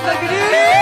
હોય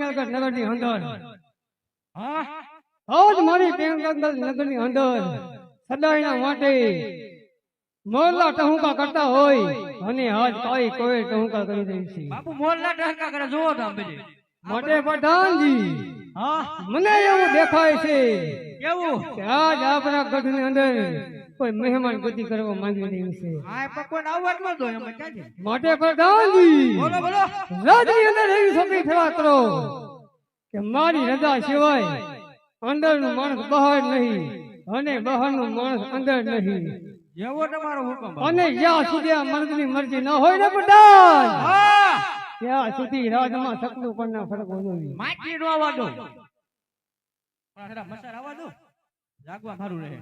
પિંગલગઢ નગરની અંદર આજ મારી પિંગલગઢ નગરની અંદર સદાયના માટે મોરલા ટહુકા કરતા હોય અને આજ કોઈ કોઈ ટહુકા કરી રહી છે બાપુ મોરલા ટહુકા કરે જોવો તો આમ મોટે પઠાણજી મને એવું દેખાય છે કેવું કે આજ આપણા ગઢની અંદર કોઈ મહેમાન ગતિ કરવા માંગી રહ્યું છે હા પકોડ આવવા જ દો એમ ક્યાંથી મોટે પઠાણજી બોલો બોલો રાજની અંદર એવી સભી થવા કરો કે મારી રજા સિવાય અંદરનું માણસ બહાર નહીં અને બહારનું માણસ અંદર નહીં જેવો તમારો હુકમ અને જ્યાં સુધી આ મર્દની મરજી ન હોય ને પઠાણ ત્યાં સુધી રાજમાં સકલું પણ ના ફરક હોય માટી નો આવવા દો મસાર આવવા દો જાગવા મારું રહે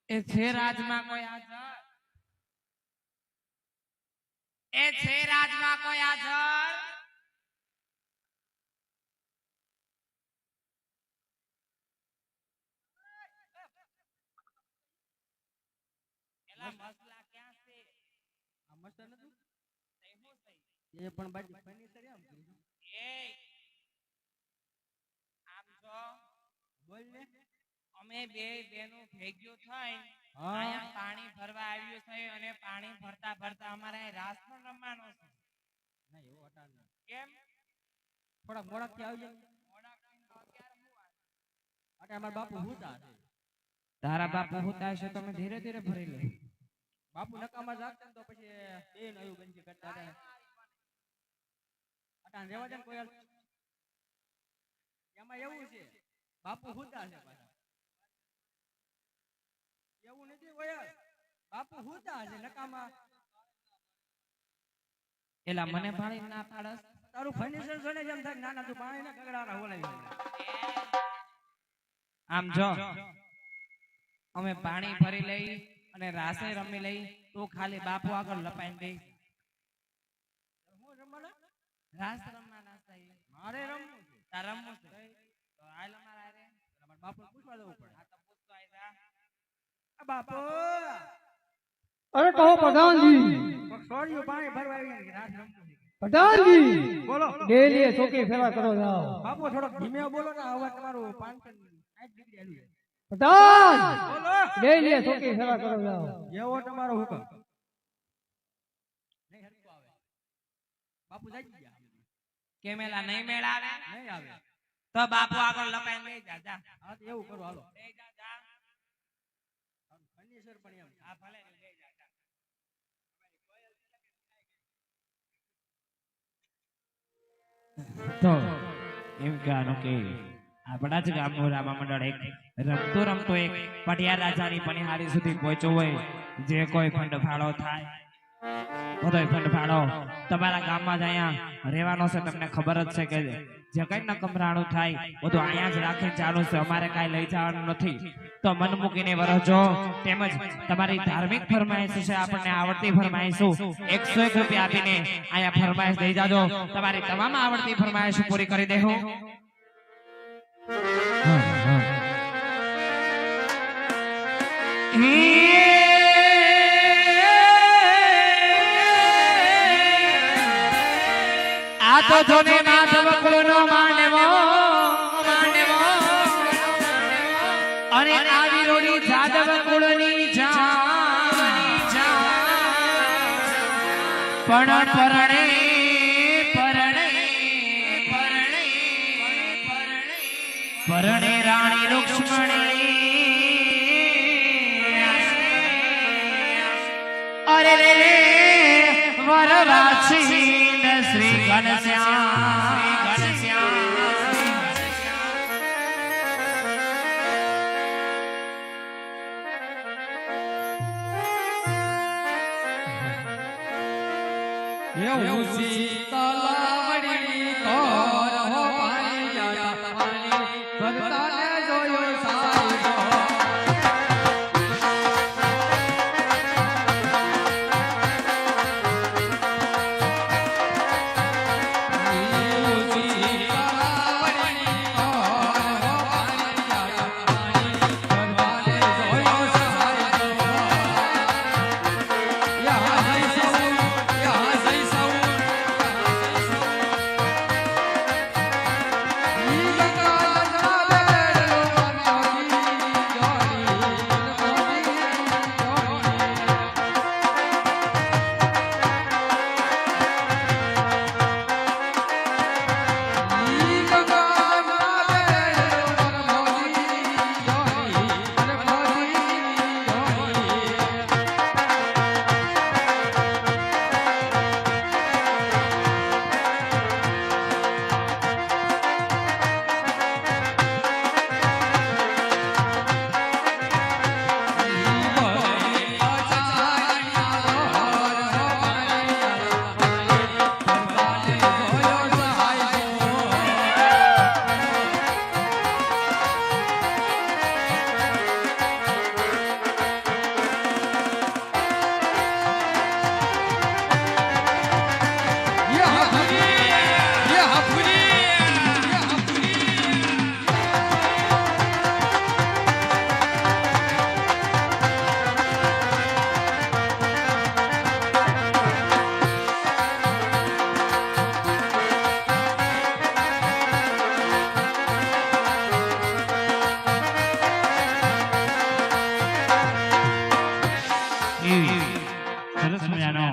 એ છે રાજમાં કોઈ હાજર એ છે રાજમાં કોઈ હાજર એલા મસલા ક્યાં છે આ મસલા નતું તેહો સહી એ પણ બાજી ફર્નિચર આમ એ આમ જો બોલ ને અમે બે બેનો ભેગ્યો થઈ આયા પાણી ભરવા આવ્યો છે અને પાણી ભરતા ભરતા અમારે રાસ પણ રમવાનો છે નહીં એવો અટાણ કેમ થોડા મોડા થી આવજો મોડા કઈ અત્યારે હું અટે અમાર બાપુ હુતા છે તારા બાપુ હુતા છે તો અમે ધીરે ધીરે ભરી લે બાપુ નકામાં જાગતા ને તો પછી બેન આવ્યું બનશે કરતા અટાણ રેવા દે ને કોઈ હાલ. એમાં એવું છે બાપુ હુતા છે પાછા એવું નથી કોઈ બાપુ હુતા છે નકામાં. એલા મને પાણી ના પાડસ. તારું ફર્નિચર છે ને જેમ થાય નાના તું પાણી ના કગડારા બોલાવી આમ જો અમે પાણી ભરી લઈ અને રાસે રમી લઈ તો ખાલી બાપુ આગળ લપાઈને દે. હું રમવાના રાસ રમવાના છે. મારે રમવું છે તાર રમવું છે તો હાલ અમારા હારે. તમારે બાપુને પૂછવા દેવું પડે. આ તો પૂછતો આય જા. આ બાપુ અરે કહો પ્રધાનજી, સોડિયું પાણી ભરવા આવી ગયા રાત રમવું છે. પ્રધાનજી બોલો ડેલી ચોકી ફેરા કરો જાઓ. બાપુ થોડોક ધીમે બોલો ને અવાજ તમારું 5 ડિગ્રી આલ્યું છે. પ્રધાન બોલો ડેલી ચોકી ફેરા કરો જાઓ. જેવો તમારો હુકમ. નહીં હરખું આવે બાપુ જાગી ગયા કેમેલા નહીં મેળાવે નહીં આવે તો બાપુ આગળ લપાઈને લઈ જા જા. હા તો એવું કરો હાલો. લઈ જા જા. ફર્નિચર પણ એમ આ ભલે લઈ જા જા. તો એમ કહેવાનું કે આપણા જ ગામનું રામા મંડળ એક રમતો એક પટિયા રાજાની પનિહારી સુધી પહોંચ્યો હોય. જે કોઈ ફંડ ફાળો થાય બધોય ફંડ ફાળો તમારા ગામમાં જ અહીંયા રહેવાનો છે. તમને ખબર જ છે કે જે કઈ નકમરાણું થાય બધું અહીંયા જ રાખીને ચાલુ છે. અમારે કાંઈ લઈ જવાનું નથી. તો મન મૂકીને વરસજો. તેમજ તમારી ધાર્મિક ફરમાઈશ છે, આપણને આવડતી ફરમાઈશું 101 રૂપિયા આપીને અહીંયા ફરમાઈશ દઈ જાજો. તમારી તમામ આવડતી ફરમાઈશ પૂરી કરી દેહો. આ તો જોને માધવ કુળનો માંડવો અને આવી રોડી જાદવ કુળની પણ પરણે રાણી રૂક્ષ્મણી અરે રે વરરાક્ષી શ્રી ઘનશ્યામ એવું શીતલાવડી કોર હો પાણી જાતા પાણી ભરતાને જોયો સાહેબો. સરસ મજાનો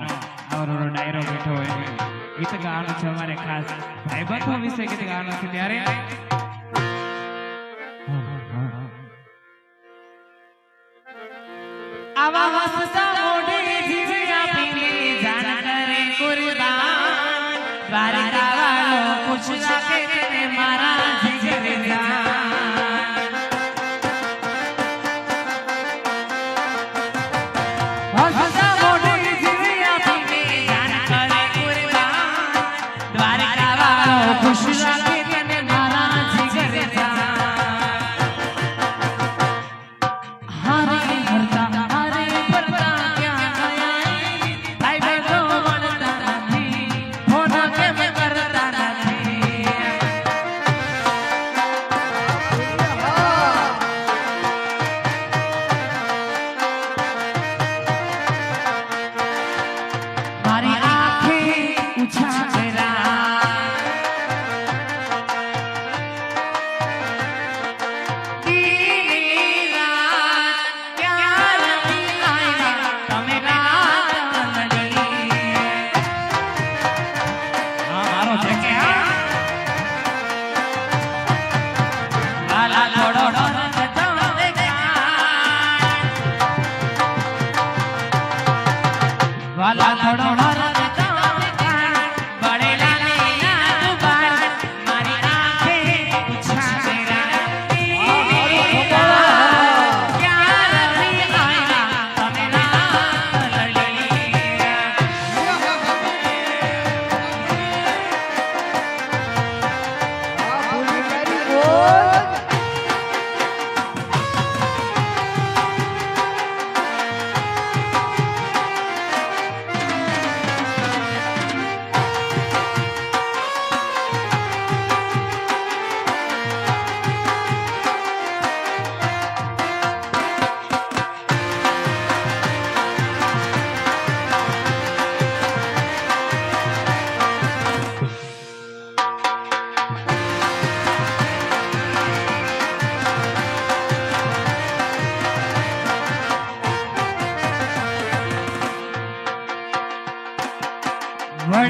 આવરો ડાયરો બેઠો હોય ગીત ગાવાનું છે. અમારે ખાસ ભાઈબંધો વિશે ગીત ગાવાનું છે. ત્યારે આવા હસતા મોઢે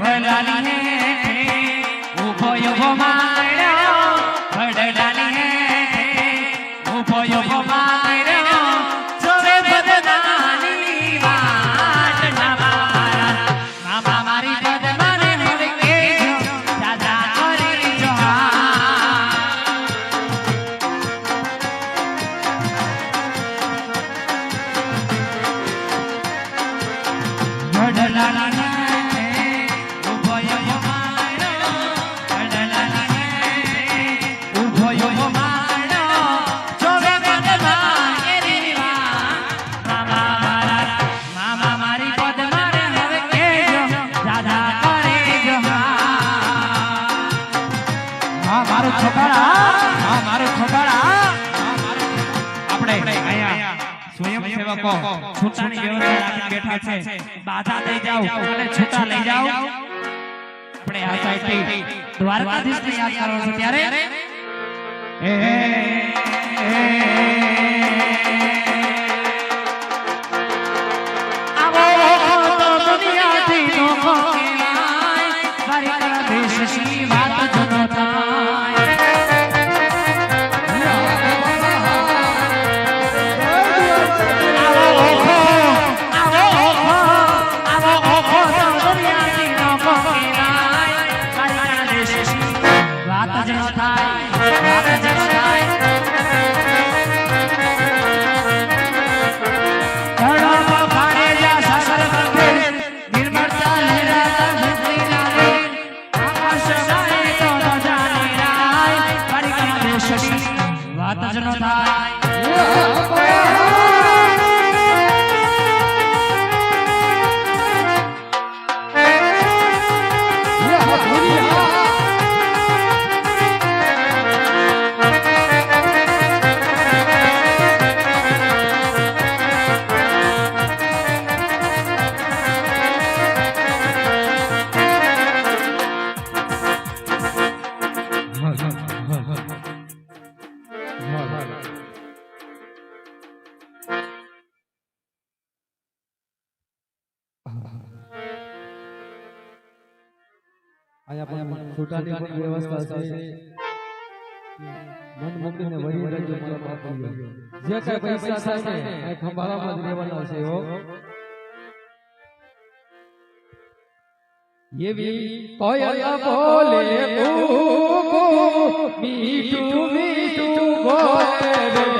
વડલાની હે ઉભો ઉભો માળ્યો વડલાની હે ઉભો ઉભો માળ્યો જોવે બદનાની વાત મામા મારી પદમાને હવે કેજો દાદા કરી જોહા વડલાની છૂટાની વ્યવસ્થા રાખી બેઠા છે બાધા દઈ જાવ અને છૂટા લઈ જાવ આપણે આ સાઈડ થી દ્વારકાધીશને યાદ કરો છો ત્યારે આવો તો દુનિયાથી નોખો કેવાય દ્વારકાધીશની વાત જનો થાય વાત જનો અહીંયા પણ છૂટાની પણ વ્યવસ્થા છે મન મૂકીને વળી રહેજો મારા બાપુ જે કઈ પૈસા થાય ને આ ખંભાળામાં જ રહેવાના છે હો એવી કોયલ બોલે કૂકુ મીઠું મીઠું બોલે રે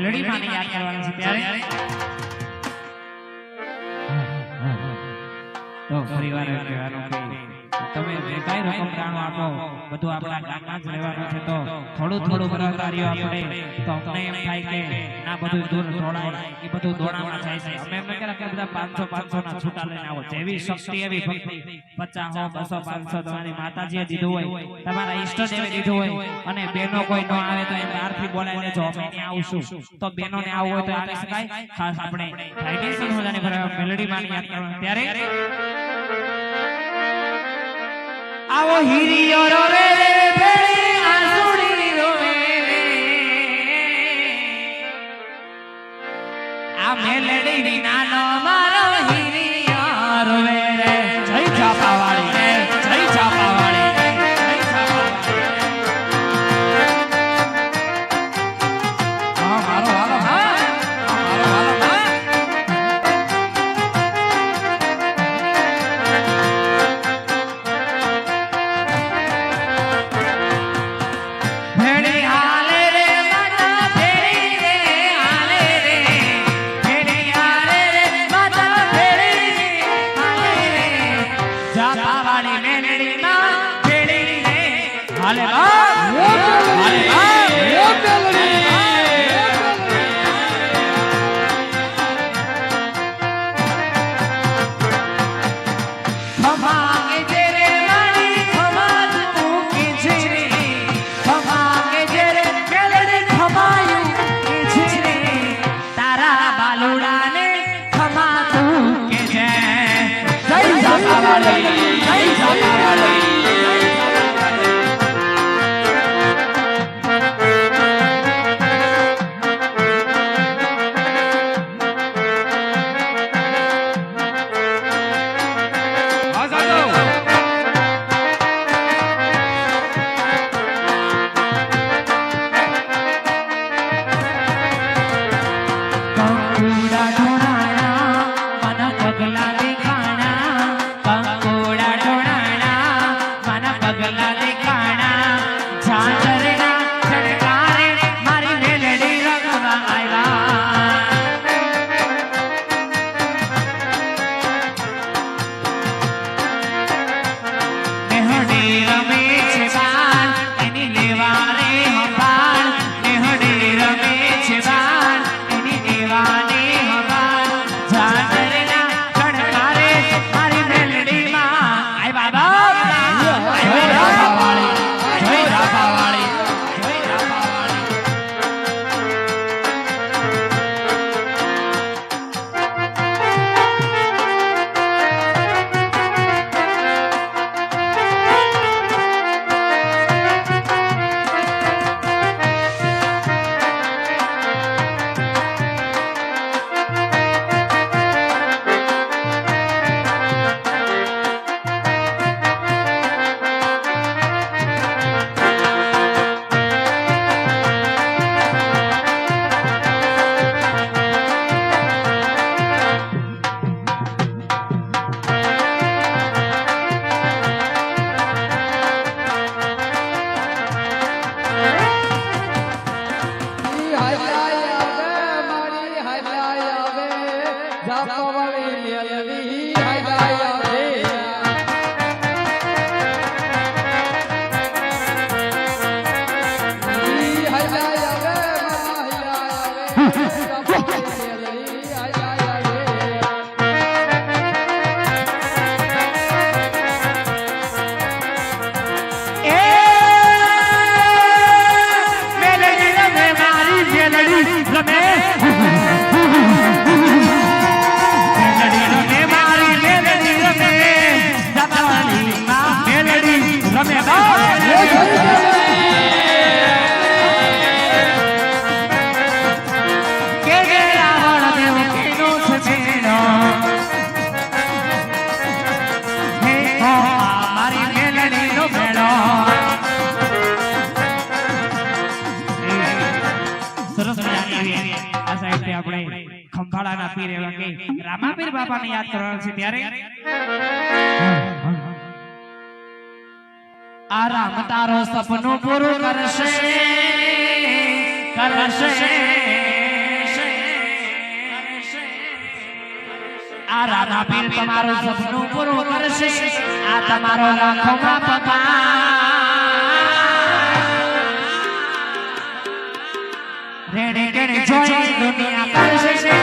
મેલડી માને યાદ કરવાનું છે ત્યારે તો ફરીવાર એમ કહેવાનું કે તમે જે કાંઈ રકમ દાણો આપો બધું આપણા ગામમાં જ રહેવાનું છે તો થોડું થોડું બરાબરીઓ આપણે તો અમને એમ થાય કે ના બધું દૂર દોડાય એ બધું દોડામાં જાય છે અમે એમ કહેલા કે બધા 500 500 ના છૂટા લઈને આવો જેવી શક્તિ એવી ભક્તિ 50 200 500 તમારી માતાજીએ દીધું હોય તમારા ઈષ્ટદેવે દીધું હોય અને બેનો કોઈ ન આવે તો એમ બહારથી બોલાવી લેજો અમે ત્યાં આવશું તો બેનોને આવવું હોય તો આવી શકાય ખાસ આપણે ફાઇનાન્શિયલ મજાની મેલડી માની યાદ કરવાનું ત્યારે આવો હીરિયો રોવે રે ભેળી આંસુડી રોવે આ મેલડી વિનાનો મારો હીરિયો રોવે રે જય છાપાવાળી રે જય છાપાવાળી રે જય છાપાવાળી હા મારો વાલો હા મારો વાલો હા ખંભાળાના પીર એવા કે રામાપીર બાપાને યાદ કરવાનું છે ત્યારે આ રામ તારો સપનું પૂરું કરશે કરશે આ રાધા પીર તમારું સપનું પૂરું કરશે આ તમારો લાખોમાં પગાર રેડે કેડે જોઈ દુનિયા કરશે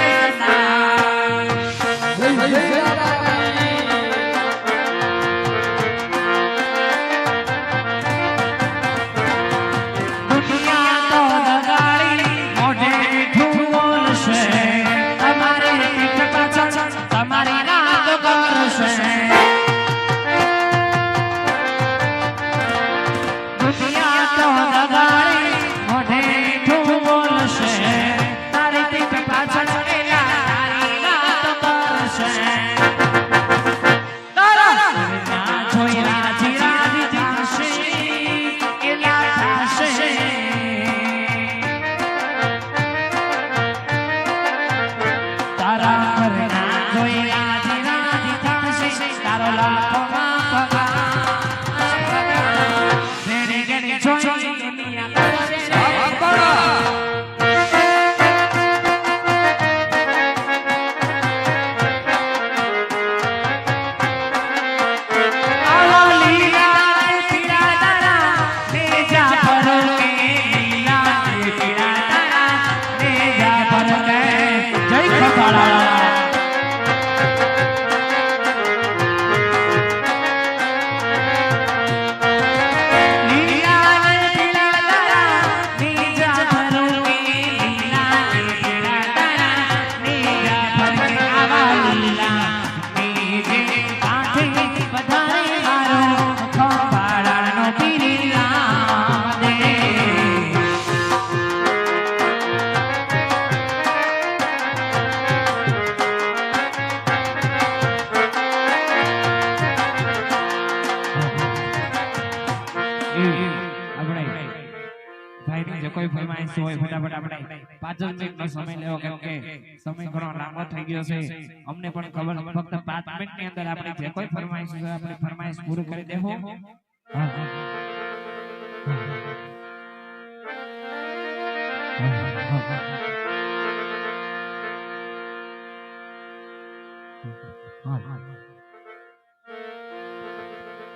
કોઈ ફરમાઈશ હોય ફટાફટ આપણે 5 મિનિટનો સમય લેવો કેમ કે સમય ઘણો લાંબો થઈ ગયો છે અમને પણ ખબર ફક્ત 5 મિનિટની અંદર આપણે જે કોઈ ફરમાઈશ છે આપણે ફરમાઈશ પૂરી કરી દેવો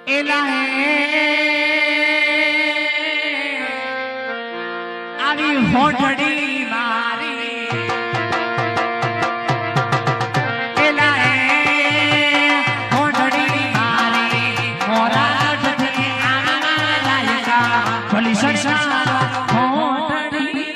એલાહે આવી હોટડી મારી એલાહે હોટડી મારી મોરાઠથી આના લાયકા ભલી સંસાર હોટડી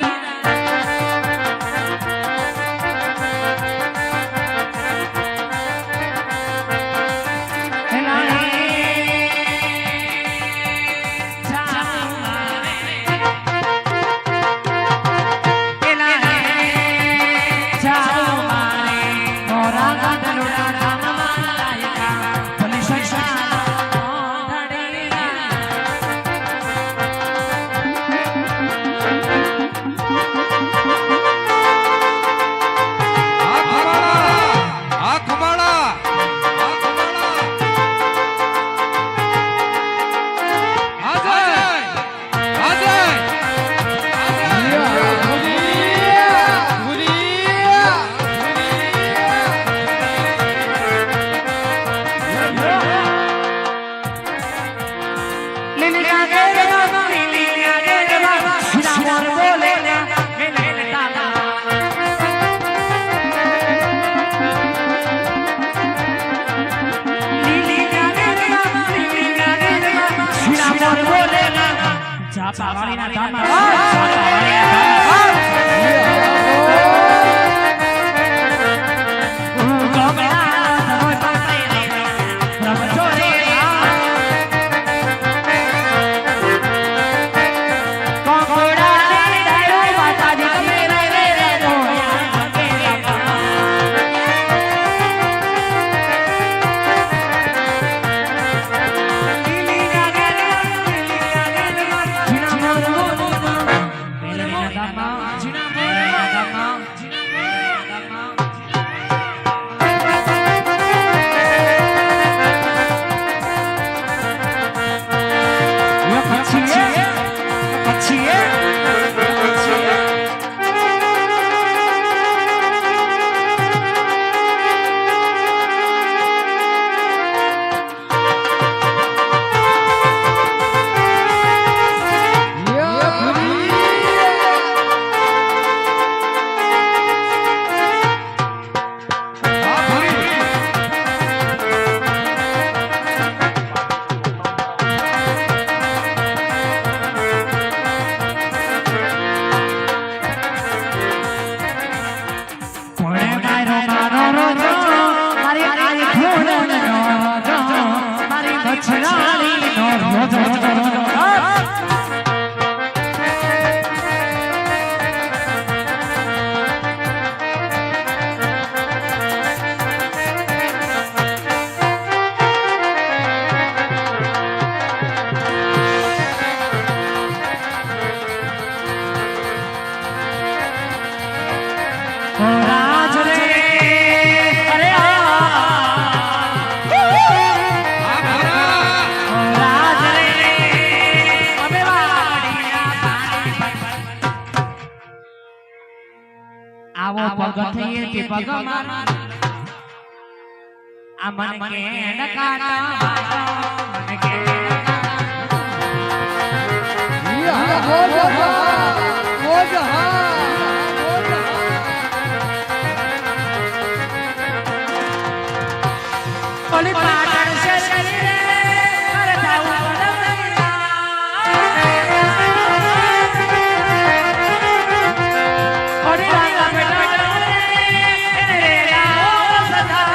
પાવાળીના ધામમાં પગથિયે થી પગ માર આ મન કે ડકાટા મન કે ઓલી પાટણ શરીરે કરતાઉ ઓલી રાંગા બેટા રે રામ સદા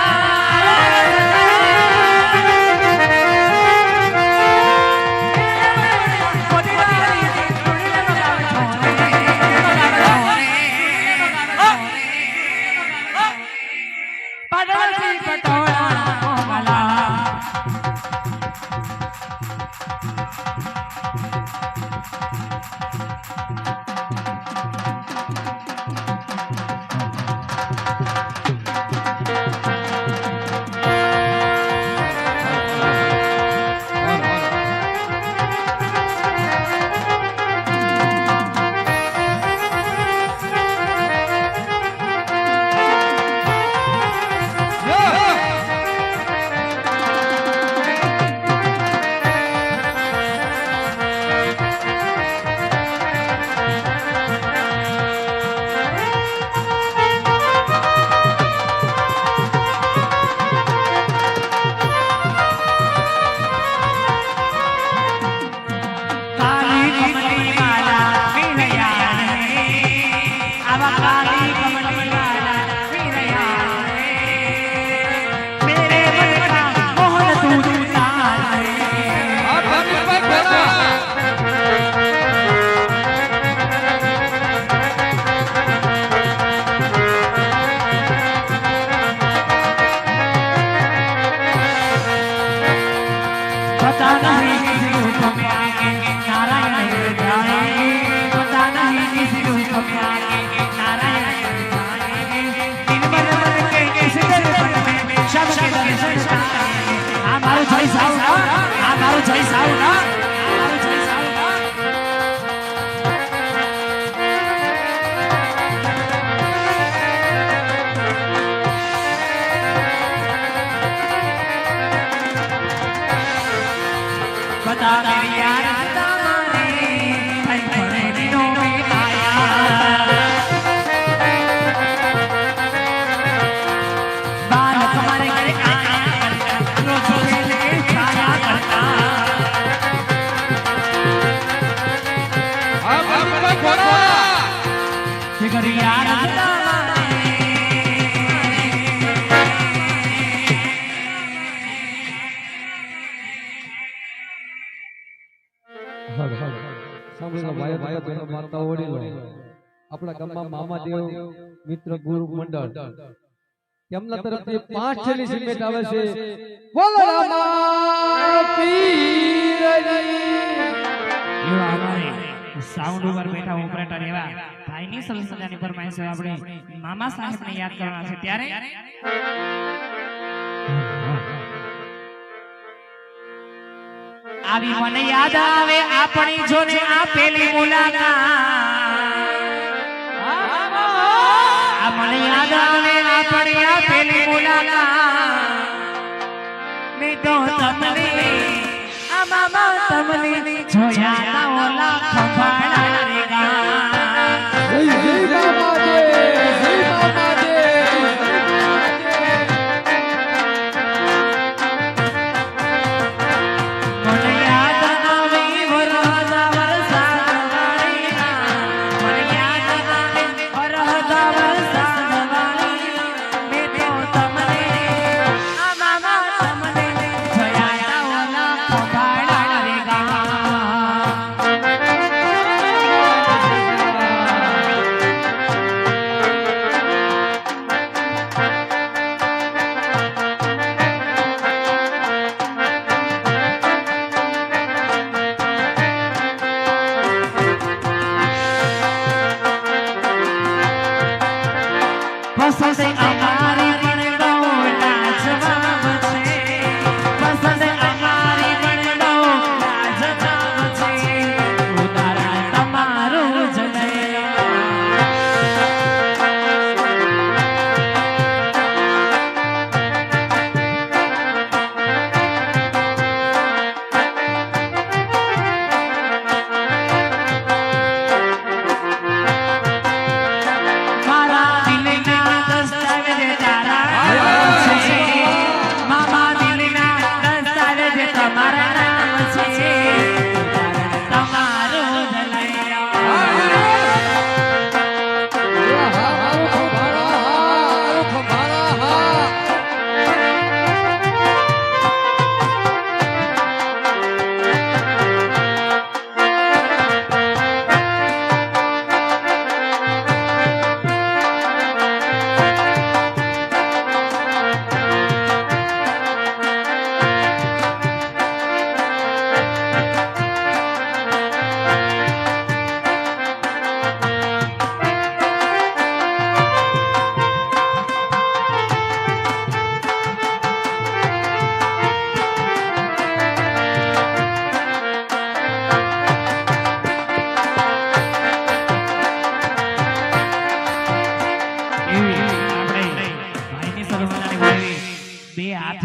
આપણા ગામમાં મામાદેવ મિત્ર ગુરુ મંડળ તેમના તરફથી 5 છેલ્લી સિમેન્ટ આવે છે. બોલો રામા પીરની સાઉન્ડ ઉપર બેઠા ઓપરેટર એવા ભાઈની સલસલાની ફરમાઈશ આપણે મામા સાહેબને યાદ કરવાના છે ત્યારે આવી મને યાદ આવે આપણી જોને આપેલી મુલાકાત આ મને યાદ આવે આપણી આપેલી મુલાકાત મેં તો તમને આ મામા તમને જોયા ના ઓલા ખંભાળા રે ગા જય જય મામાદેવ જય મામાદેવ મને યાદ આવે વરહદા વરસાદ વાળી મને યાદ આવે વરહદા વરસાદ વાળી મેં તો તમને આ મામા તમને જોયા ના ઓલા ખંભાળા રે ગા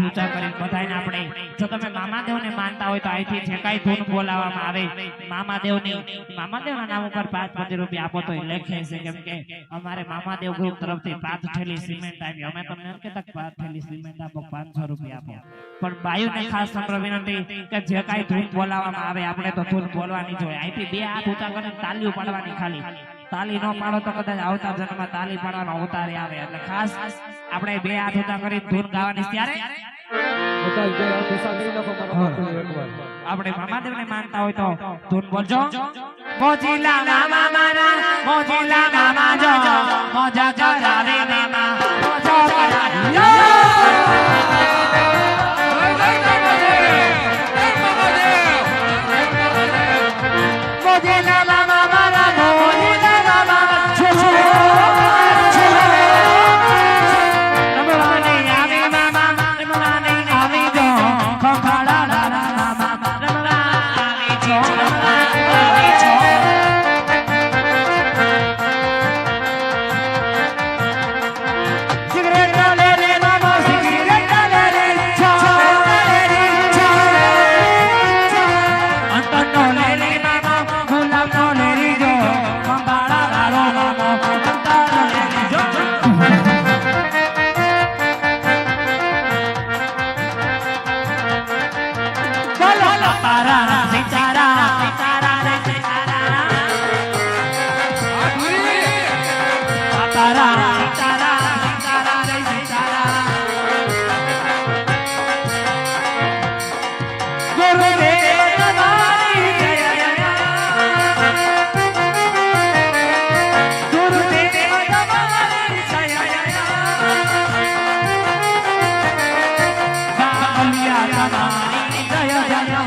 ઊંચા કરી બધાને આપણે જો તમે મામાદેવને માનતા હોય તો અહીંથી જે કાંઈ ધૂન બોલાવવામાં આવે મામાદેવના નામ ઉપર 5 રૂપિયા આપો તો એ લેખે છે કેમ કે અમારે મામાદેવ ગ્રુપ તરફથી 5 થેલી સિમેન્ટ આવી અમે તમને એમ કહેતા કે 5 થેલી સિમેન્ટ આપો 500 રૂપિયા આપો પણ બાયુને ખાસ નમ્ર વિનંતી કે જે કાંઈ ધૂન બોલાવવામાં આવે આપણે તો ધૂન બોલવાની જ હોય અહીંથી 2 હાથ ઊંચા કરીને તાલીઓ પાડવાની ખાલી તાલી ન પાડો તો કદાચ આવતા જન્મમાં તાલી પાડવાનો અવતારે આવે એટલે ખાસ આપણે 2 હાથ ઊંચા કરી ધૂન ગાવાની ત્યારે બધા બે હાથ ઊંચા કરી નાખો મારા બાપુને એકવાર. આપણે મામાદેવને માનતા હોય તો ધૂન બોલજો મોજીલા મામા મારા મોજીલા મામા જો મોજા કરાવે મામા મોજા કરાવે મોજીલા મામા મારા મોજીલા મામા રમવાની આવે મામા રમવાની આવે જો ખંભાળા લાલા મામા રમવાની જો રમવાની જો સિગરેટ લે રે મામા સિગરેટ લે રે છો લે છો અંતનો લે રે મામા ગુલાબનો લે રે જો ખંભાળા લાલો મામા અંતનો લે રે જો બોલો તારા સિતારા સિતારા રે સિતારા તારા સિતારા સિતારા રે સિતારા ગુરુદેવ તમારી જય ગુરુદેવ તમારી જય ગામલિયા તમારી જય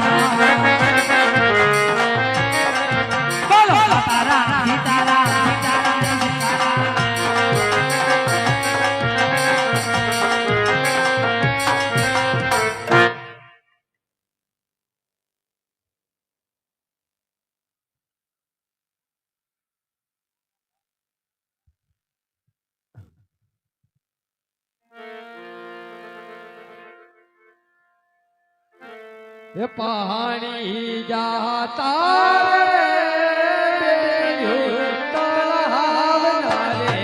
બોલો તારા સિતારા સિતારા રે સિતારા એ પહાડી જાતા રે બેયું તળાવના રે.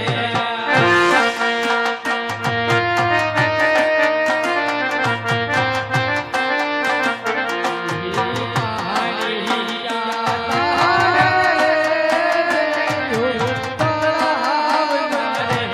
પહાડી જાતા રે બેયું તળાવના રે.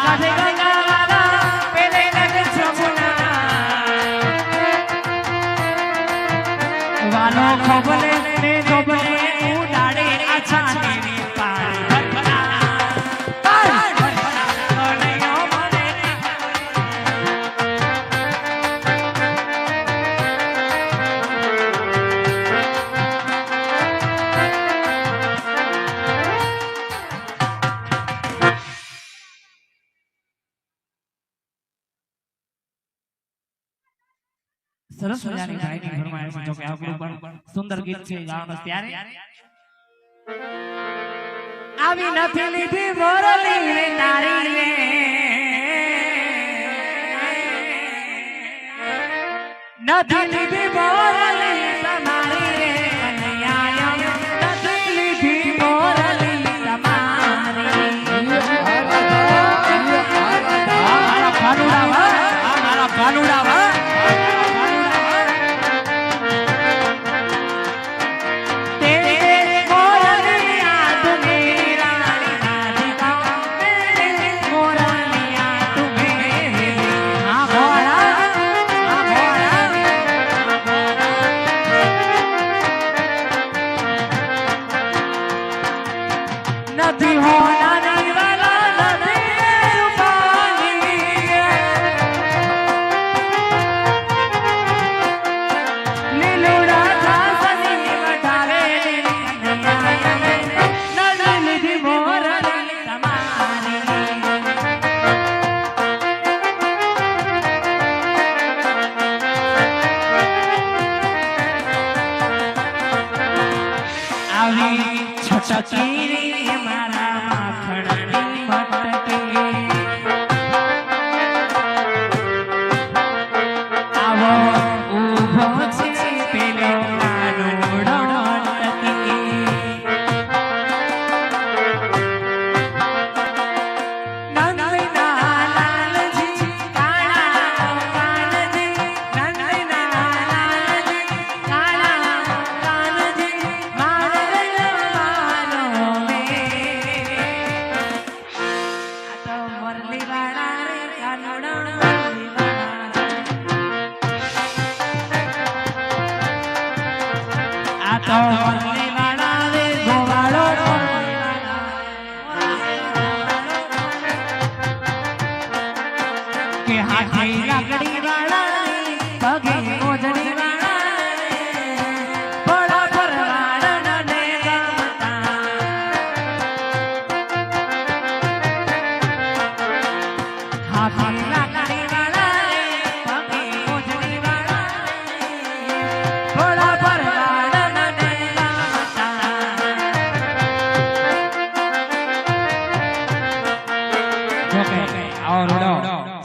કાઢે ગંગાવાલા પેલે નગ જમુના વાલો ખોબલે ને ગોબલે ઉડાડે આછાની પાણી સરસ મજાની ગાયની ફરમાઈશ જો કે આપણું પણ સુંદર ગીત છે ગાવાનું ત્યારે આવી નથી લીધી મોરલી રે તારી રે નથી લીધી મોરલી તમારી રે કનૈયા નથી લીધી મોરલી તમારી મારા કાનુડા વા નથી હોના નહીં વાલા નથી રૂપાની લીલુડા થાસની વધારે નડી લીધી મોરલી તમારી આવી છટકી મારા માખણની મટકી આવો ઊભો છે પેલો કાનુડો ટકી નંદના લાલજી કાળા કાનજી નંદના લાલજી કાળા કાનજી કે હાથી લાકડી વાળા પગે મોજડી વાળા બડા પરવાળા ને ગમતા હાથી લાકડી વાળા પગે મોજડી વાળા બડા પરવાળા ને ગમતા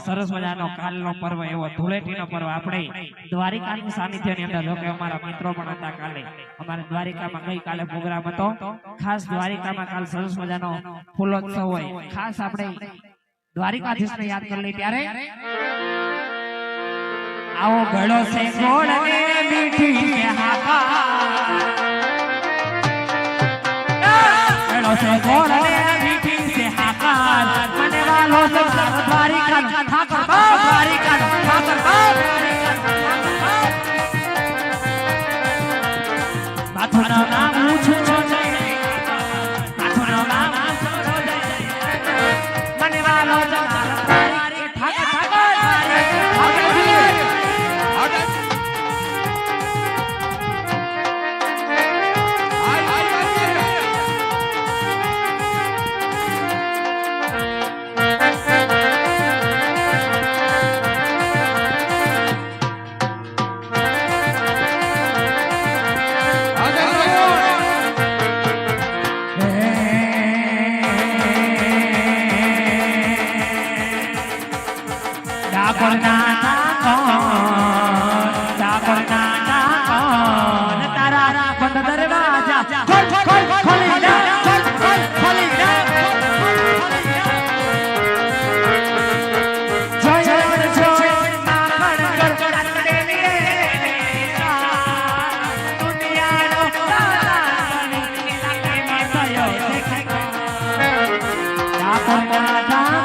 સરસ મજાનો કાલનો પર્વ એવો ધૂળેટીનો પર્વ આપણે દ્વારિકાની સાનિધ્યની અંદર જો કે અમારા મિત્રો પણ હતા કાલે અમારે દ્વારિકામાં ગઈકાલે પ્રોગ્રામ હતો ખાસ દ્વારિકામાં કાલ સરસ મજાનો ફૂલોત્સવ હોય ખાસ આપણે દ્વારિકાધીશને યાદ કરી લઈએ ત્યારે આવો ગળો છે ગોળ ને મીઠી છે હાકા ગળો છે ગોળ ને મીઠી છે હાકા મને વાલો દ્વારિકા ઠાકર બાપ દ્વારિકા ઠાકર બાપ માથુના નામ ઊંચું છો માથુના નામ મને વાલો દ્વારિકા ઠાકર તારા બંધ દરવાજા ખોલી દે ખોલી દે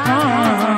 દુનિયાનો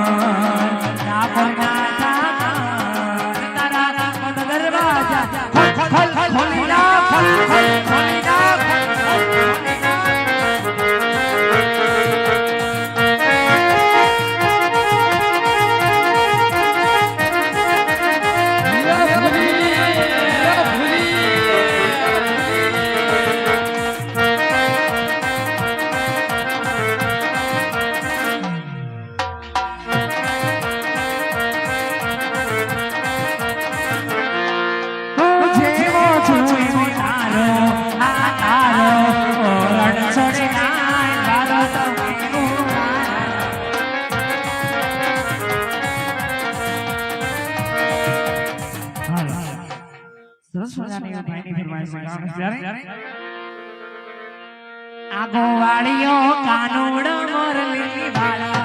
આગો વાળીઓ કાનુડ મોરલી વાળા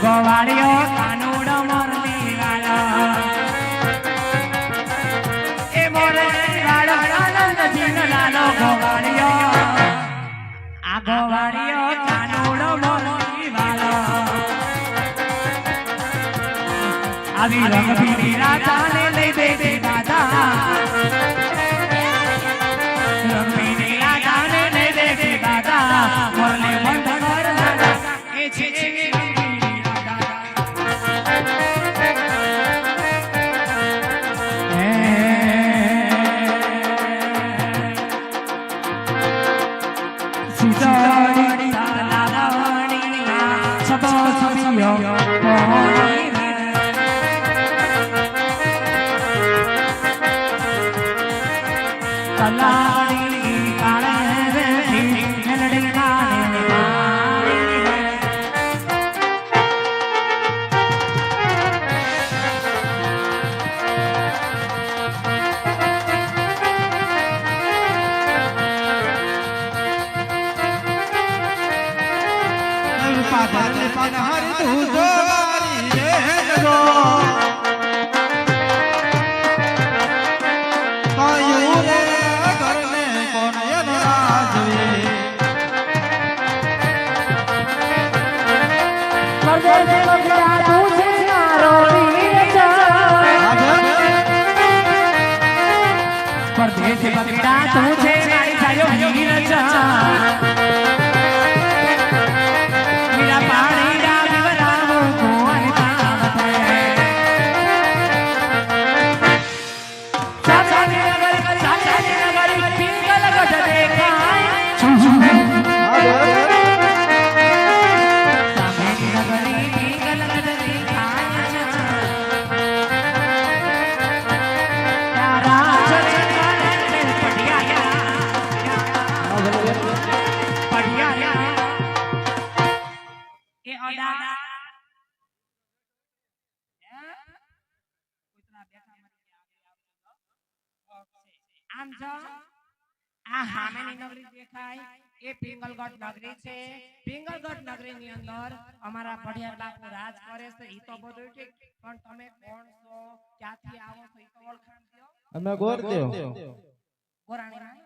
ગોવાળીઓ કાનુડ મોરલી વાળા એ મોરલી વાળો આનંદ જીન લાલો ગોવાળીઓ આ ગોવાળીઓ કાનુડ મોરલી વાળા આવી રંગભીની રાધાને લઈ બેઠી દાદા રંગભીની રાધાને લઈ બેઠી દાદા મોરલે બંધ કર દાદા એ છે રંગભીની રાધા સીતાડી લાલાવાણી સબો સબિયો કલાડી કાળે બેઠી મેલડી કાને પાધર પનહરી તું જોવારી રે ગો કયું રે ઘરને કોણ રાજવી પરદેશ બગડા તું છે મારો વીર પરદેશ બગડા તું છે મારી સાયો વીર મીરા પાણી રા વિવરાવો કોણ કાવત સાસાની નગર પિંગલ ગઢ દેખાય સામેની નગરી પિંગલ ગઢ દેખાય તારા ચરણે પડિયાયા એ ઓડા આમ જો આ હામેની નગરી દેખાય એ પિંગલગઢ નગરી છે પિંગલગઢ નગરીની અંદર અમારા પઢિયાર બાપુ રાજ કરે છે ઈ તો બધું ઠીક પણ તમે કોણ છો ક્યાંથી આવો છો ઈ તો ઓળખાણ દો અમે ગોરદેવ ગોરાણીના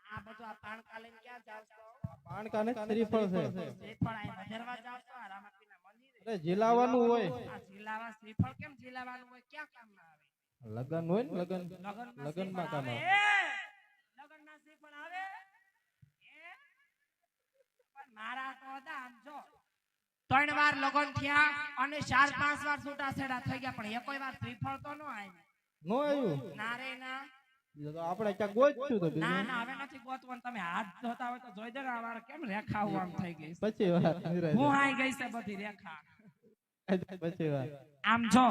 આ બધું આ પાણકા લઈને ક્યાં જાવ છો પાણકાને શ્રીફળ છે શ્રીફળ આ ભજરવા જાવ છો આ રામાપીના મંદિરે અરે જીલાવાનું હોય આ જીલાવા શ્રીફળ કેમ જીલાવાનું હોય ક્યાં કામમાં આવે લગન હોય ને લગન લગનમાં કામ આવે લગનના શ્રીફળ આવે પણ મારા તો હતા આમ જો 3 વાર લગન થયા અને 4-5 વાર છૂટાછેડા થઈ ગયા પણ એકોય વાર શ્રીફળ તો ન આવ્યું નો આવ્યું ના રે ના તો આપણે ક્યાં ગોતશું તો ના ના હવે નથી ગોતવાનું તમે હાથ ધોતા હોય તો જોઈ દે ને આ વાર કેમ રેખા આમ થઈ ગઈ પછી વાત હું આઈ ગઈ છે બધી રેખા પછી વાત આમ જો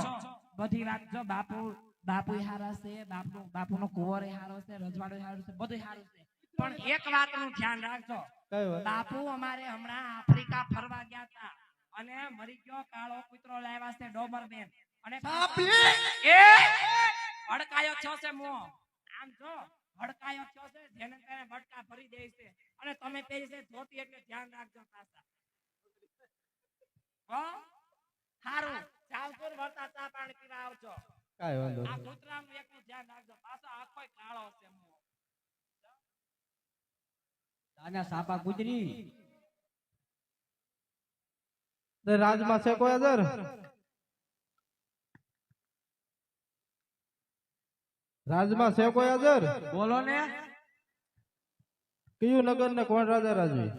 બધી વાત જો બાપુ હારા છે બાપુનો કુંવર હારો છે રજવાડો હારો છે બધું હારું છે પણ એક વાતનું ધ્યાન રાખજો કઈ વાત બાપુ અમારે હમણાં આફ્રિકા ફરવા ગયા હતા અને મરી ગયો કાળો કૂતરો લાવ્યા છે ડોબરમેન અને એ હડકાયો થયો છે મો આમ જો હડકાયો થયો છે જેને તેને બટકા ભરી દે છે અને તમે પહેરી છે ધોતી એટલે ધ્યાન રાખજો પાછા હો હારું ચાવસુર વર્તા ચા પાણી પીવા આવજો કાઈ વાંધો આ કૂતરાનું એકનું ધ્યાન રાખજો પાછો આખોય કાળો છે મો આના સાપા ગુજરી રાજમાં છે કોઈ અદર રાજમાં છે કોઈ અદર બોલો ને કયું નગર ને કોણ રાજા રાજવી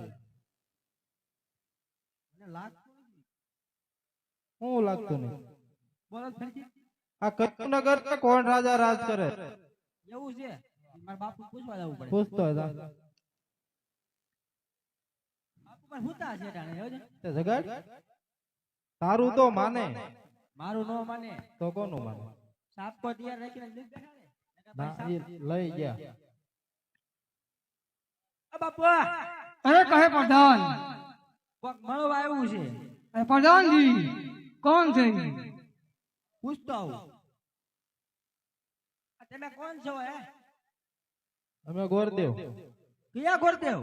હું લાગતું નહીં બોલો ફરીથી આ કયું નગર ને કોણ રાજા રાજ કરે એવું છે મારા બાપુ પૂછવા જવું પડે પૂછતો હતા બાપુ પણ હુતા છે ટાણે એવું છે તે જગાડ તારું તો માને મારું નો માને તો કોનું માને સાપ કો તૈયાર રાખીને લઈ બેઠા ને ના ઈ લઈ ગયા આ બાપુ અરે કહે પ્રધાન કોક મળવા આવ્યું છે અરે પ્રધાનજી કોણ છે પૂછતો આવું તમે કોણ છો હે? અમે ગોરદેવ. કયા ગોરદેવ?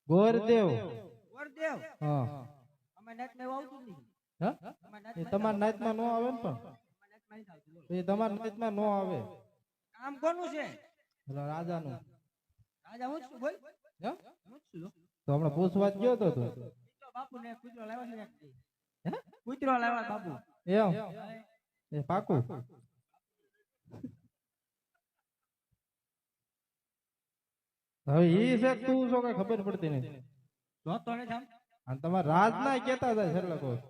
ગોરદેવ. ગોરદેવ. હા. અમે નેટ માં આવતું જ નહીં. હા? અમે નેટ એ તમારા નાઈટમાં નો આવે ને પણ. એ તમારા નાઈટમાં નો આવે. કામ કોનું છે? રાજાનું. રાજા હું જ છું બોલ. હા? હું જ છું. તો હમણાં પૂછવા જ ગયો તો તું. તો બાપુ ને કૂતરો લાવ્યો છે એક દી. કૂતરો લાવ્યો બાપુ. એમ એ પાકું. હવે ઈ છે કે તું છો કઈ ખબર પડતી નથી. જોતો ને જામ. અને તમારા રાજના કેતા હતા છેલ્લા કોઈ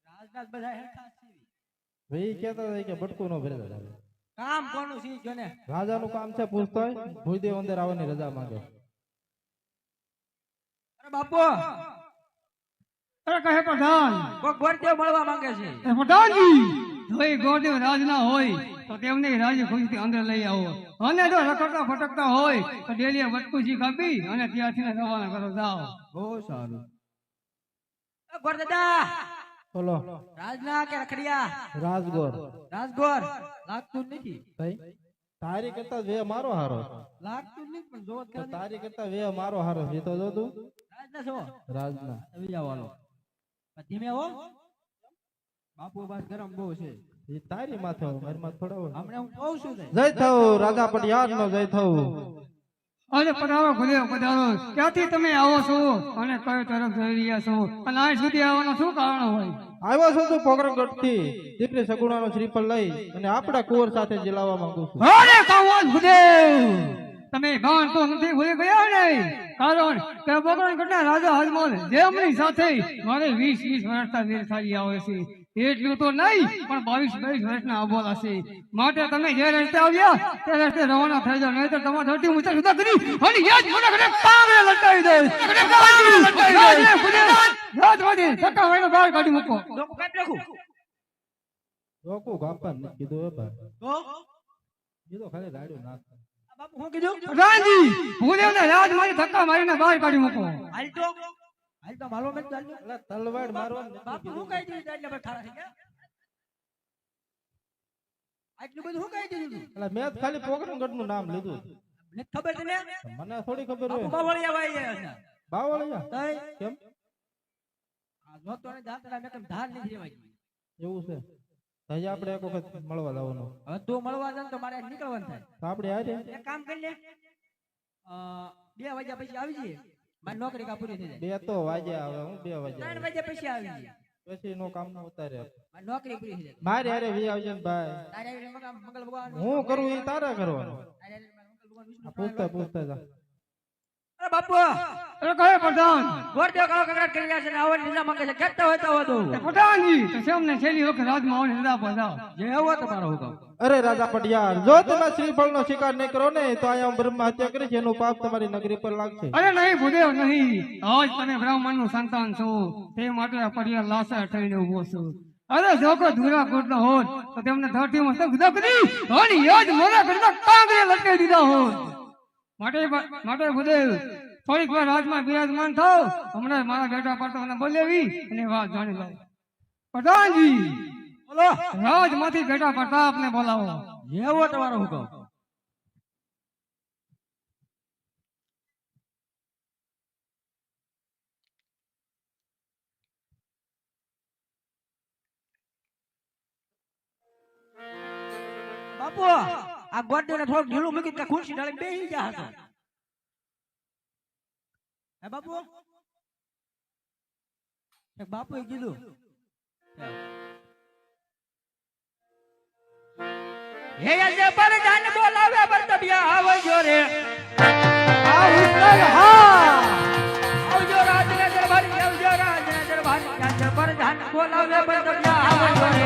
રાજનાથ બધા હેઠા છે. ભાઈ કેતા હતા કે બટકું નો ભરેલા હતા. કામ કોનું છે જો ને? રાજાનું કામ છે પૂછતો હોય ભૂદેવ અંદર આવવાની રજા માંગે. અરે બાપુ અરે કહે પ્રધાન કોઈ ગોરદેવ મળવા માંગે છે. એ પ્રધાનજી જો એ ગોરદેવ રાજના હોય તો તેમને રાજી ખુશીથી અંદર લઈ આવો અને જો રખડતા ફટકતા હોય તો ડેલીએ બટકુજી કાપી અને ત્યાંથી રવાના કરો જાઓ. બહુ સારું. ગોરદાદા બોલો રાજના કે રખડિયા? રાજગોર. રાજગોર લાગતું જ નથી. થઈ તારી કરતા વે મારો હારો. લાગતું જ નથી પણ જોત તો તારી કરતા વે મારો હારો છે તો જો તું રાજના છો? રાજના. આવી જાવ હાલો. ધીમે હો બાપુ બસ ગરમ બહુ છે. એ તારી માથે હોય, મારી માથે થોડા હોય. હમણાં હું કહું છું ને. જય થવું રાજા પટિયાર નો જય થવું. અરે પધારો ગુરુદેવ પધારો. ક્યાંથી તમે આવો છો અને કયો તરફ જઈ રહ્યા છો અને આ સુધી આવવાનું શું કારણ હોય? આવ્યો છું તું પોકરણગઢ થી દીકરી સગુણાનો શ્રીફળ લઈ અને આપણા કુંવર સાથે જીલાવા માંગુ છું. અરે કાવન ગુરુદેવ તમે ગાન તો નથી ભૂલી ગયા ને? કારણ કે પોકરણગઢના રાજા હજમલ જેમની સાથે મારે 20 વર્ષના વીર થાળી આવે છે એટલું તો નહીં પણ 22 વર્ષના અબોલા છે. માટે તમે જે રસ્તે આવ્યા તે રસ્તે રવાના થઈ જાવ નહીં તો તમારા ધરતી ઊંચા જુદા કરી અને યાદ મોટા ઘરે પામે લટાવી દે. રાજમાંથી સટ્ટા વાળો બહાર કાઢી મૂકો. લોકો કાપી નાખું. રોકુ ગાપા ને કીધું એ ભાઈ તો કીધું ખાલી રાડ્યું નાખ. આ બાપુ શું કીધું? પ્રધાનજી ભૂદેવને રાજમાંથી ધક્કા મારીને બહાર કાઢી મૂકો. હાલ તો માલો મેં ચાલ. એટલે તલવાડ મારવાનું નથી બાપુ કીધું. શું કહી દીધું એટલે બધા ઠારા થઈ ગયા? આટલું બધું શું કહી દીધું? એટલે મેં જ ખાલી પોકરણગઢ નું નામ લીધું. મને ખબર તને? મને થોડી ખબર બાપુ હોય. બાવળિયા વાઈ ગયા છે. બાવળિયા તઈ કેમ આ જોતો ને દાંતડા મેં કેમ ધાર નથી રેવાય. એવું છે? તો હજી આપણે એક વખત મળવા જવાનું. હવે તું મળવા જાય તો મારે નીકળવાનું થાય. તો આપણે હારે એક કામ કરી લે 2 વાગ્યા પછી આવી જઈએ. મારી નોકરી કા પૂરી થઈ જાય. 2 તો વાગ્યા આવે હું 2 વાગ્યા 3 વાગ્યા પછી આવી જઈએ. પછી નો કામ નો ઉતારે મારી નોકરી પૂરી થઈ જાય. મારે હારે વી આવજે ને ભાઈ. તારે આવીને મંગલ ભગવાન હું કરું એ તારે કરવાનું. તારે આવીને મંગલ ભગવાન વિષ્ણુ પૂછતા પૂછતા જા. અરે બાપુ અરે કહે પ્રધાન ગોરદેવ કાળો કકડાટ કરી રહ્યા છે ને આવવાની રજા માંગે છે. કેટલા હોય તો વધુ. પ્રધાનજી તો સેમને છેલ્લી વખત રાજમાં આવવાની રજા પધારો. જે હોય તમારો હુકમ. અરે રાજા પટિયાર જો તમે શ્રીફળ નો શિકાર નહીં કરો ને તો અહીંયા બ્રહ્મા હત્યા કરી છે એનું પાપ તમારી નગરી પર લાગશે. અરે નહીં ભૂદેવ નહીં. આજ તમે બ્રાહ્મણ નું સંતાન છો તે માટે આ પરિવાર લાસાર થઈને ઉભો છું. અરે જો કોઈ ધુરા કોટનો હોત તો તેમને ધરતીમાં જુદા કરી અને યાદ મોરા કરતા કાંગરે લટકાવી દીધા હોત. માટે ભૂદેવ થોડીક વાર રાજમાં બિરાજમાન થાવ. હમણાં મારા બેટા પર તમને બોલેવી અને વાત જાણી લો. પ્રધાનજી બોલો રાજમાંથી બેટા પ્રતાપને બોલાવો. જે હોય તમારો હુકમ. બાપુ આ ગોડને થોડું ઢીલું મૂકી કે ખુરશી ડાળી બેસી જા હતો. હે બાપુ એક બાપુએ કીધું હે આજે પર જાન બોલાવે બરતબિયા આવજો રે આ ઉસ્તર હા આવજો રાજને દરબારી આવજો રાજને દરબારી આજે પર જાન બોલાવે બરતબિયા આવજો રે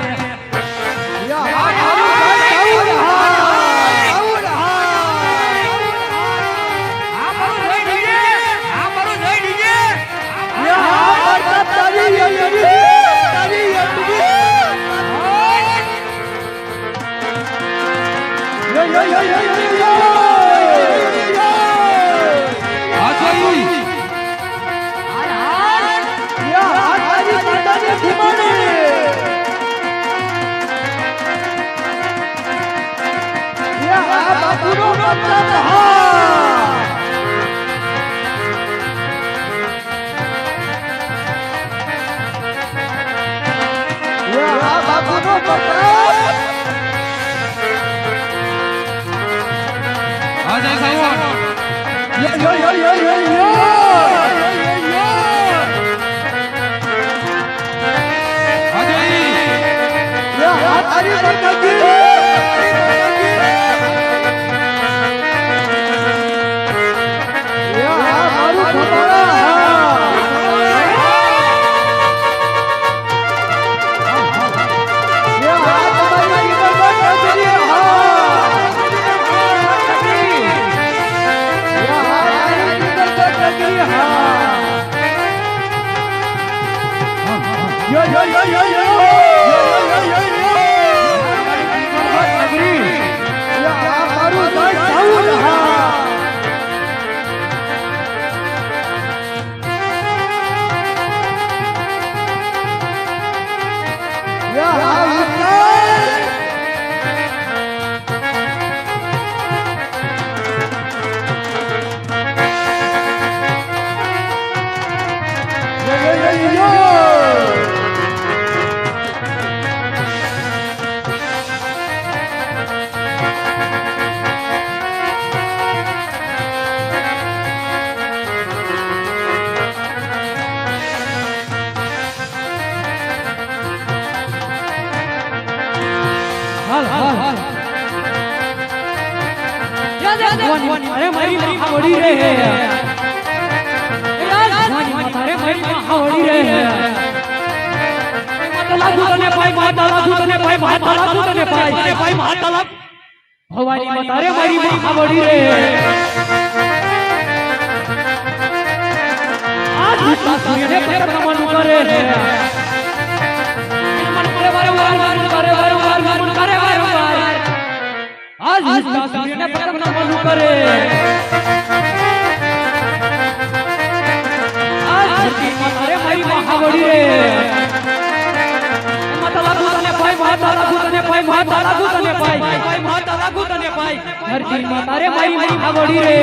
હા જય સાવણ अरे मरी महावड़ी रे अरे मरी महावड़ी रे माता दूतने पाई माता दूतने पाई माता दूतने पाई माता भवानी माता रे मरी महावड़ी रे आज सूर्य ने परिक्रमण करे मन करे वारंवार करे वारंवार करे वारंवार आज सूर्य ने परिक्रमण करे आज धरती माता रे मरी महावड़ी रे माता दूतने पाई माता दूतने पाई माता दूतने पाई माता दूतने पाई धरती माता रे मरी महावड़ी रे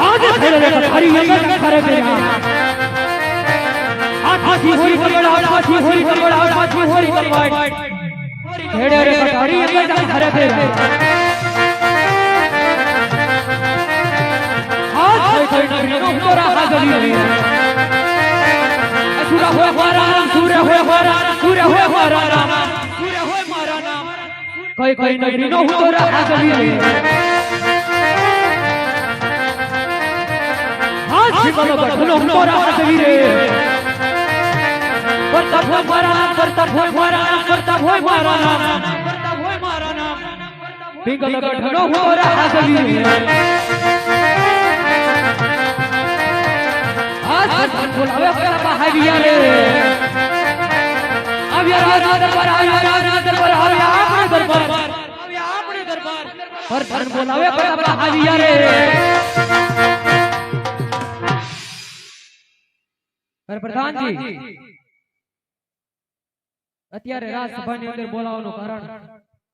आज तेरे हरि हरि करे तेरा आठी होरी करबड़ा आठी होरी करबड़ा आठी होरी करबड़ा ढेड़े रे हरि हरि करे तेरा आज कोई नगरी नो तोरा हाजरी रे सूरा होए मारा सूरा होए मारा सूरा होए मारा सूरा होए मारा कोई नगरी नो तोरा हाजरी रे शिवलो बठलो मोरा हाजरी रे करता भोय मारा करता भोय मारा करता भोय मारा करता भोय मारा पिंगल बठलो मोरा हाजरी रे आज बोलावे करा बहाविया रे अब यार दरबार आया दरबार आया अपने दरबार पर धन बोलावे करा बहाविया रे પ્રધાનજી અત્યારે રાજસભાની અંદર બોલાવવાનું કારણ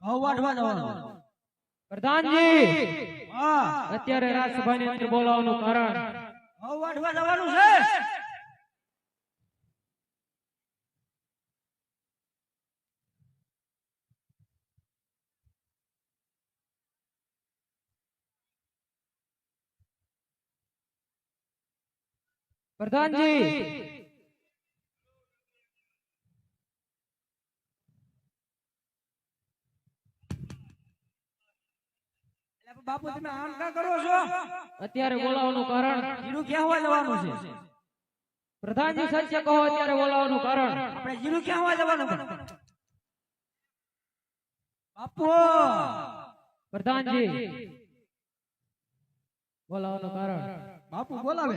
ઘઉં વાટવા જવાનું પ્રધાનજી હા અત્યારે રાજસભાની અંદર બોલાવવાનું કારણ ઘઉં વાટવા જવાનું છે પ્રધાનજી બાપુ તમે આમ કા કરો છો અત્યારે બોલાવવાનું કારણ જીરું ક્યાં જવાનું છે પ્રધાનજી સત્ય કહો અત્યારે બોલાવવાનું કારણ આપણે જીરું ક્યાં જવાનું બાપુ પ્રધાનજી બોલાવવાનું કારણ બાપુ બોલાવે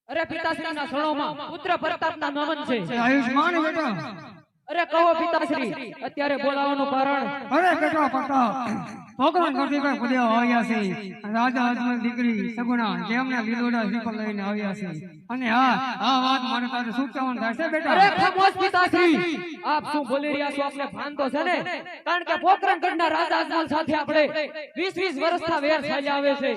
અરે પિતાશ્રીના શરણોમાં પુત્ર પ્રતાપના નમન છે આયુષ્માન બેટા અરે કહો પિતાશ્રી અત્યારે બોલાવવાનું કારણ અરે કેટલા પતા ભગવાન કરતી કઈ પદ્યા આવ્યા છે રાજા અજમલ દીકરી સગુણા જેમને લીલોડા શ્રીફળ લઈને આવ્યા છે અને આ વાત મારે તારે શું કહેવાનું થાય છે બેટા અરે ખામોશ પિતાશ્રી આપ શું બોલી રહ્યા છો આપને ભાન તો છે ને કારણ કે પોકરણગઢના રાજા અજમલ સાથે આપણે 20 વર્ષના વેર ચાલ્યા આવે છે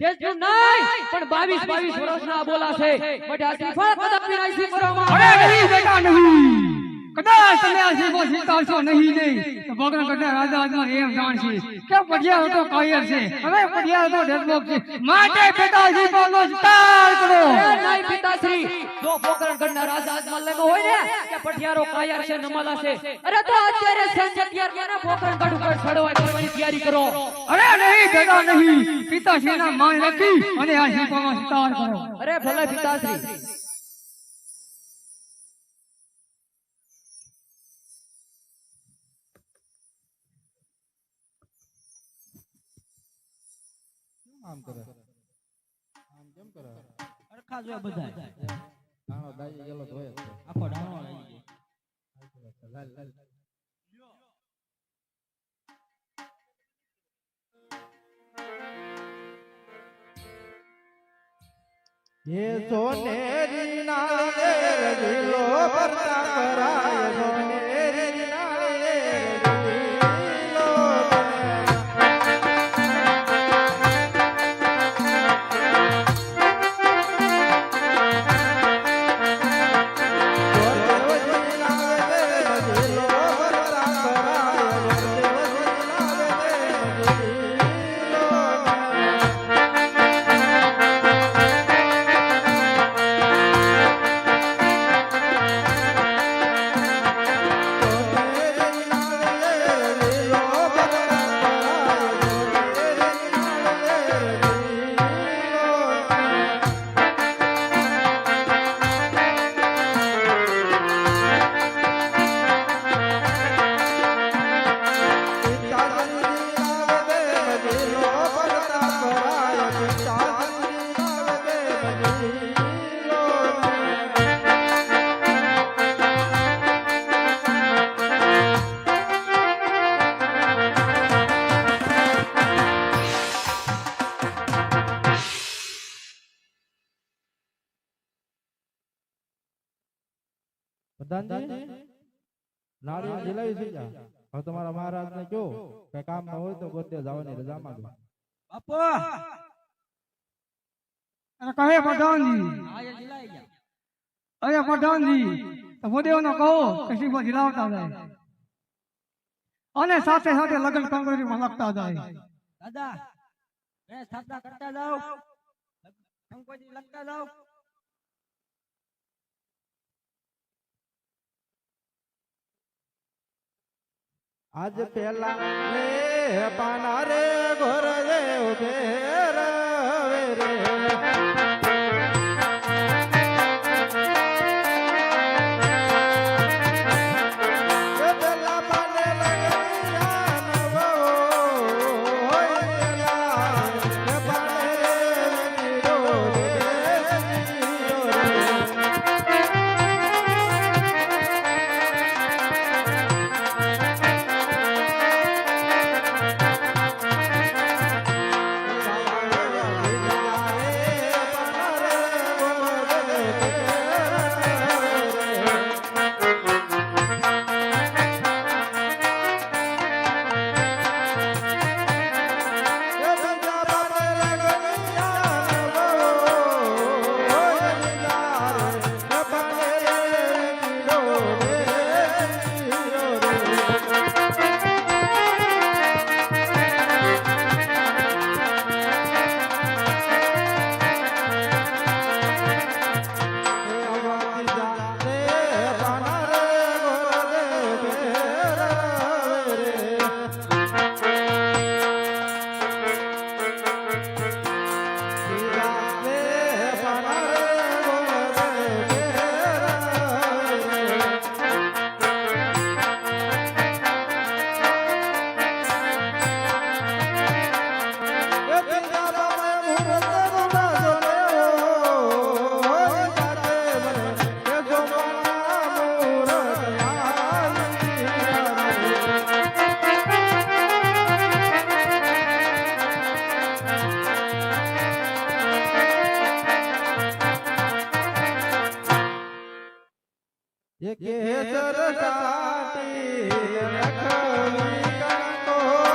તેજનું નહીં પણ 22 વર્ષના બોલા છે બટ આ શ્રીફળ કદાપી નહીં સ્વીકારવામાં અરે નહીં બેટા નહીં કદાચ તમે આ શ્રીફળ સ્વીકારશો નહીં તો ભગવાન રાજા અજમલ એમ જાણશે કે પઢિયાર તો કાયર છે હવે પઢિયાર તો ડરપોક છે માટે બેટા શ્રીફળનો સ્વીકાર કરો એ નહીં પિતાશ્રી જો પોકરણગઢના રાજા અજમલ લેનો હોય ને કે પઢિયારો કાયર છે નમાલા છે અરે તો અત્યારે સંજ્ઞાર માં પોકરણગઢ ઉપર ચડવા કરવાની તૈયારી કરો અરે નહીં બેટા નહીં પિતાશ્રીના માન રાખી અને આ શ્રીફળનો સ્વીકાર કરો અરે ભલે પિતાશ્રી આમ કરે આમ કેમ કરે અરખા જો બધા નાનો દાઈ ગેલો તો હોય જ છે. આખો ડાણો લઈ ગયો લાલ લાલ ये सोनेरी नाले रजिलो परता कराय सोनेरी नाले रजिलो પ્રધાનજી નાળિયેર જલાવી છે જા હવે તમારા મહારાજને કહો કે કામ ન હોય તો ગોતે જવાની રજા માંગો બાપુ અને કહે પ્રધાનજી આયે દિલાઈ ગયા અરે પ્રધાનજી તો ભૂદેવને કહો કે શ્રીફળ દિલાવતા જાય અને સાથે સાથે લગ્ન કંકોત્રીમાં લખતા જાય દાદા મેં સ્થાપના કરતા જાઓ કંકોત્રી લખતા જાઓ આજ પેલા રે પાના રે ઘોર દેવ ઘેર રે પેલા પાને લગિયા નવો હોય પાને જીરો રે એ કેસર સાટી લખવી કંકોતરી.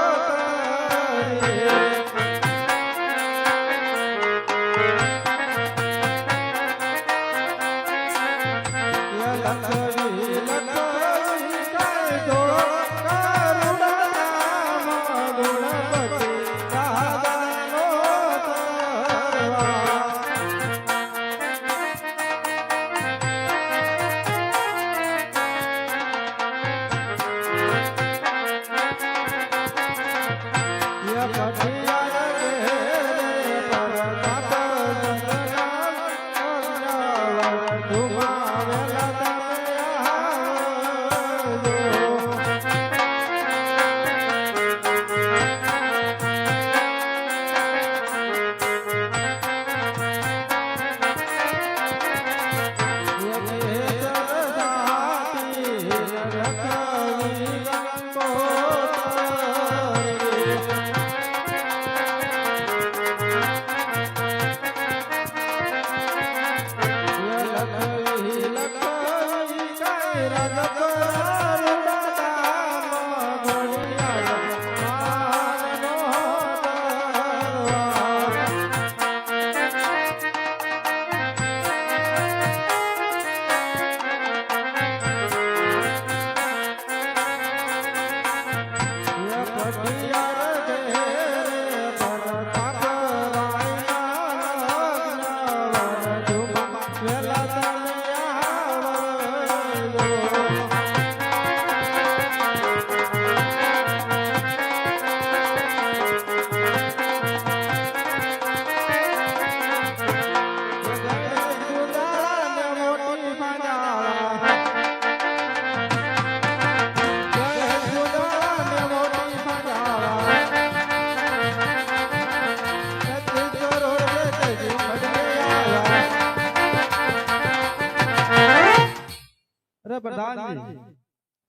અરે પ્રધાનજી,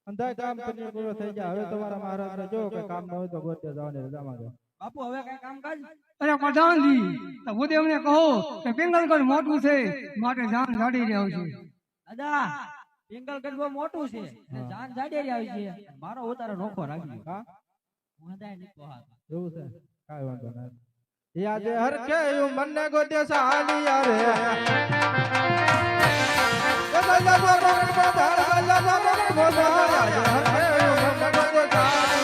અંધાય કામ પછી પૂરો થઈ જાય. હવે તમારા મહારાજને જો કે કામ ન હોય તો ગોતે જવાની રજા માંગો. બાપુ હવે કઈ કામકાજ અરે પ્રધાનજી, તો હું એમને કહો કે પિંગલગઢ મોટું છે માટે જાન જાડી રહ્યો છે. દાદા પિંગલગઢ બહુ મોટું છે ને જાન જાડેરી આવી છે. મારો ઉતારો નોખો રાખ્યો. હા હું હદાય નીકો હાથ. એવું છે, કાઈ વાંધો નહીં. યાદે હરખે યુ મને ગોતે સાલિયા રે. ગલ્લા ગલ્લા ગલ્લા ગલ્લા ગલ્લા ગલ્લા ગલ્લા યાદે હરખે યુ મને ગોતે સાલિયા